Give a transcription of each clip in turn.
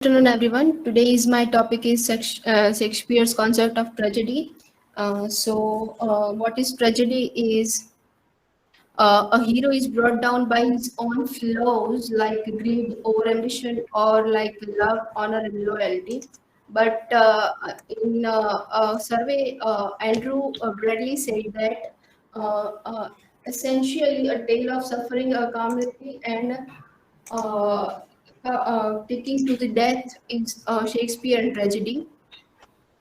Good afternoon, everyone. Today's my topic is Shakespeare's concept of tragedy. What is tragedy is a hero is brought down by his own flaws like greed, overambition, or like love, honor, and loyalty. But in a survey, Andrew Bradley said that uh, uh, essentially a tale of suffering, calamity, and taking to the death is Shakespeare tragedy.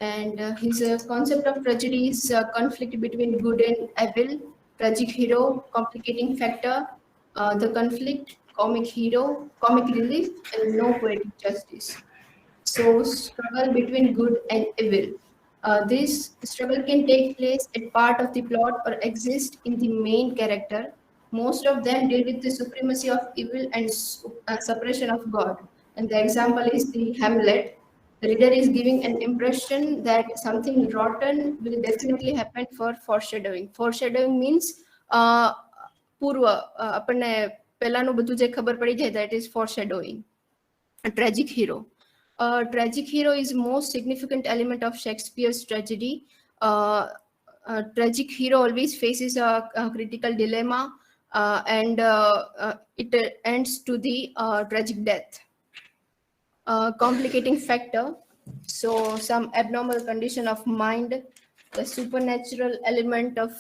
And his concept of tragedy is conflict between good and evil, tragic hero, complicating factor, the conflict, comic hero, comic relief, and no poetic justice. So, struggle between good and evil. This struggle can take place at part of the plot or exist in the main character. Most of them deal with the supremacy of evil and suppression of God. And the example is the Hamlet. The reader is giving an impression that something rotten will definitely happen for foreshadowing. Foreshadowing means પૂર્વ આપણને પહેલાનું બધું જે ખબર પડી જાય that is foreshadowing. A tragic hero. A tragic hero is most significant element of Shakespeare's tragedy. A tragic hero always faces a critical dilemma and it ends to the tragic death. Complicating factor. So some abnormal condition of mind, the supernatural element of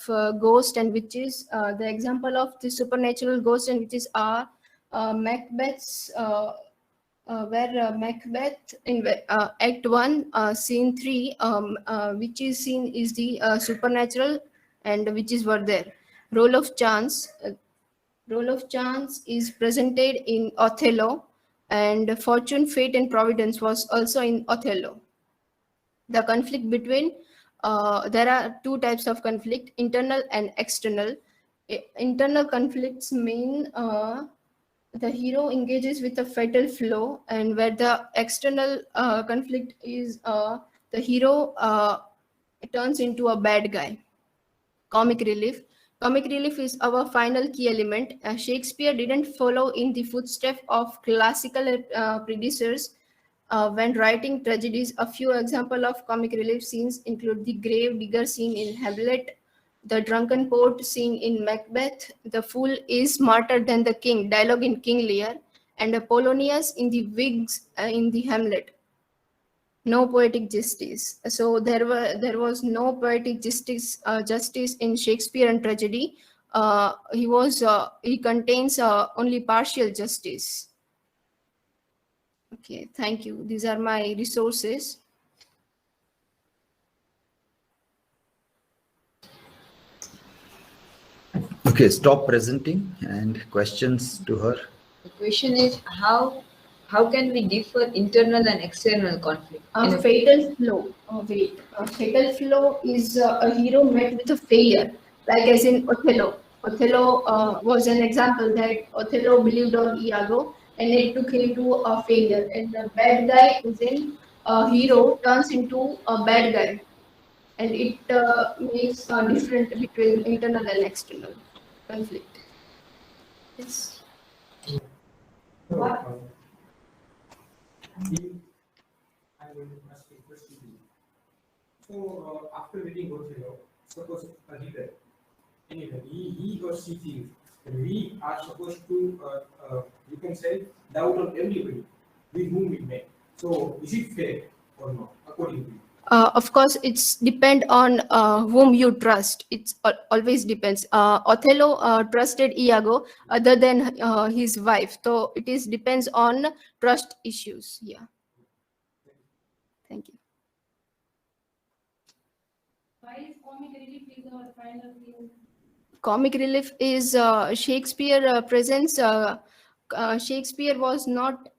ghost and witches. The example of the supernatural ghosts and witches are Macbeth's where Macbeth in Act 1, Scene 3, witches scene is the supernatural and witches were there. Role of chance. Role of chance is presented in Othello, and fortune, fate, and providence was also in Othello. The conflict between there are two types of conflict: internal and external. Internal conflicts mean the hero engages with a fatal flaw, and where the external conflict is the hero turns into a bad guy. Comic relief. Comic relief is our final key element. Shakespeare didn't follow in the footsteps of classical predecessors when writing tragedies. A few examples of comic relief scenes include the grave digger scene in Hamlet, the drunken poet scene in Macbeth, the fool is smarter than the king dialogue in King Lear, and Polonius in the Whigs in the Hamlet. No poetic justice. So there was no poetic justice in Shakespeare and tragedy. He contains only partial justice. Okay, thank you. These are my resources. Okay, stop presenting and questions to her. The question is how can we differ internal and external conflict? A fatal flaw. A fatal flaw is a hero met with a failure, like as in Othello. Othello was an example that Othello believed on Iago and it took him to a failure. And the bad guy is in a hero turns into a bad guy. And it makes a difference between internal and external conflict. Yes. What? I'm going to ask a question to you. So, after reading Othello, suppose a reader, anyway, he or she thinks we are supposed to, you can say, doubt on everybody with whom we met. So, is it fair or not, according to you? Of course, it's depend on whom you trust. It's always depends. Othello trusted Iago other than his wife. So it is depends on trust issues. Yeah. Thank you. Why is comic relief is our final thing? Comic relief is Shakespeare presents. Shakespeare was not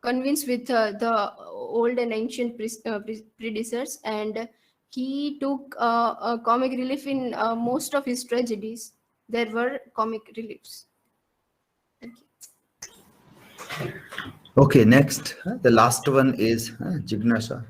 convinced with the old and ancient predecessors, and he took comic relief in most of his tragedies. There were comic reliefs. Thank you. Okay, next, the last one is Jignasa.